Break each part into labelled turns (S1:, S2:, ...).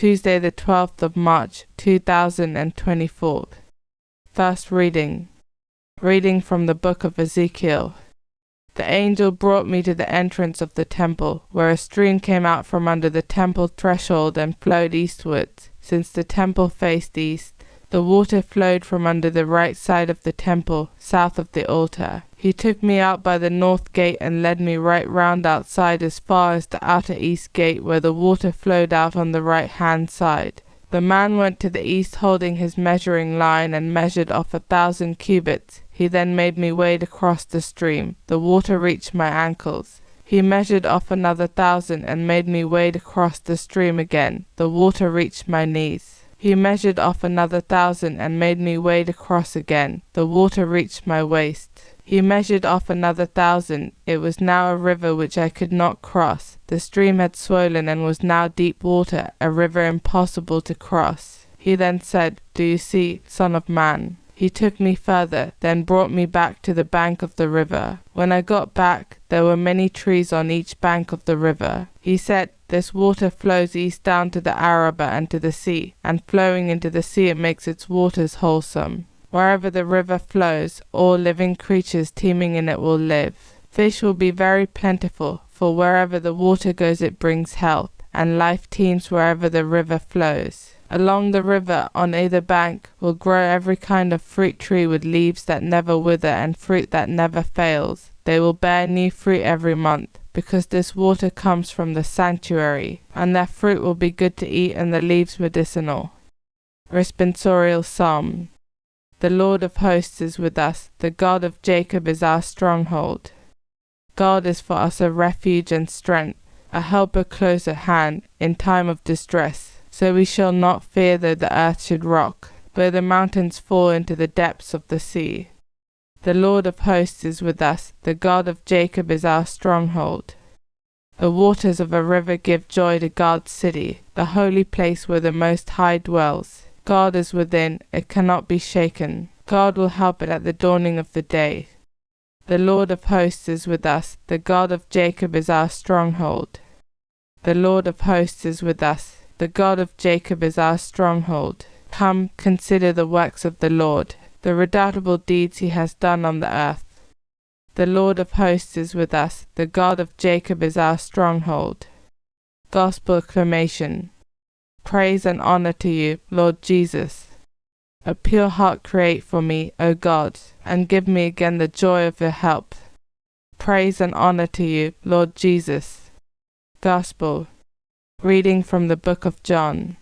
S1: Tuesday the 12th of March, 2024. First reading. Reading from the book of Ezekiel. The angel brought me to the entrance of the temple, where a stream came out from under the temple threshold and flowed eastwards. Since the temple faced east, the water flowed from under the right side of the temple, south of the altar. He took me out by the north gate and led me right round outside as far as the outer east gate, where the water flowed out on the right-hand side. The man went to the east holding his measuring line and measured off 1,000 cubits. He then made me wade across the stream. The water reached my ankles. He measured off another 1,000 and made me wade across the stream again. The water reached my knees. He measured off another 1,000 and made me wade across again. The water reached my waist. He measured off another 1,000. It was now a river which I could not cross. The stream had swollen and was now deep water, a river impossible to cross. He then said, "Do you see, Son of Man?" He took me further, then brought me back to the bank of the river. When I got back, there were many trees on each bank of the river. He said, "This water flows east down to the Arabah and to the sea, and flowing into the sea it makes its waters wholesome. Wherever the river flows, all living creatures teeming in it will live. Fish will be very plentiful, for wherever the water goes it brings health, and life teems wherever the river flows. Along the river, on either bank, will grow every kind of fruit tree with leaves that never wither and fruit that never fails. They will bear new fruit every month, because this water comes from the sanctuary, and their fruit will be good to eat and the leaves medicinal." Responsorial Psalm. The Lord of hosts is with us, the God of Jacob is our stronghold. God is for us a refuge and strength, a helper close at hand in time of distress. So we shall not fear though the earth should rock, though the mountains fall into the depths of the sea. The Lord of hosts is with us, the God of Jacob is our stronghold. The waters of a river give joy to God's city, the holy place where the Most High dwells. God is within, it cannot be shaken. God will help it at the dawning of the day. The Lord of hosts is with us, the God of Jacob is our stronghold. The Lord of hosts is with us, the God of Jacob is our stronghold. Come, consider the works of the Lord, the redoubtable deeds he has done on the earth. The Lord of hosts is with us, the God of Jacob is our stronghold. Gospel acclamation. Praise and honor to you, Lord Jesus. A pure heart create for me, O God, and give me again the joy of your help. Praise and honor to you, Lord Jesus. Gospel. Reading from the book of John.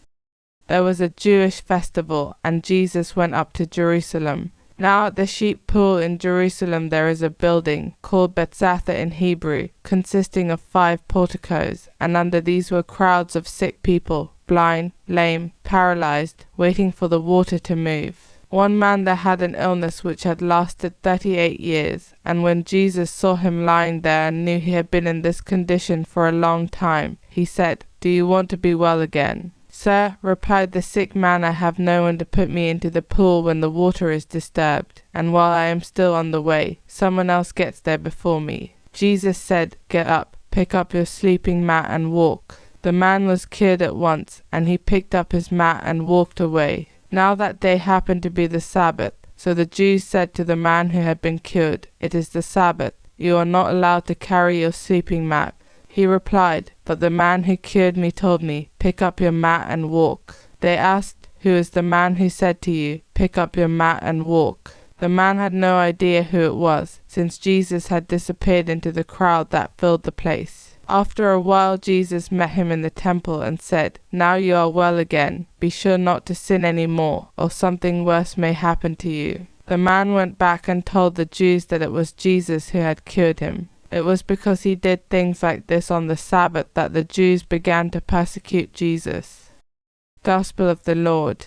S1: There was a Jewish festival, and Jesus went up to Jerusalem. Now at the sheep pool in Jerusalem there is a building, called Bethzatha in Hebrew, consisting of 5 porticos, and under these were crowds of sick people, blind, lame, paralyzed, waiting for the water to move. One man there had an illness which had lasted 38 years, and when Jesus saw him lying there and knew he had been in this condition for a long time, he said, "Do you want to be well again?" "Sir," replied the sick man, "I have no one to put me into the pool when the water is disturbed, and while I am still on the way, someone else gets there before me." Jesus said, "Get up, pick up your sleeping mat and walk." The man was cured at once, and he picked up his mat and walked away. Now that day happened to be the Sabbath, so the Jews said to the man who had been cured, "It is the Sabbath. You are not allowed to carry your sleeping mat." He replied, "But the man who cured me told me, 'Pick up your mat and walk.'" They asked, "Who is the man who said to you, 'Pick up your mat and walk'?" The man had no idea who it was, since Jesus had disappeared into the crowd that filled the place. After a while Jesus met him in the temple and said, "Now you are well again. Be sure not to sin any more, or something worse may happen to you." The man went back and told the Jews that it was Jesus who had cured him. It was because he did things like this on the Sabbath that the Jews began to persecute Jesus. Gospel of the Lord.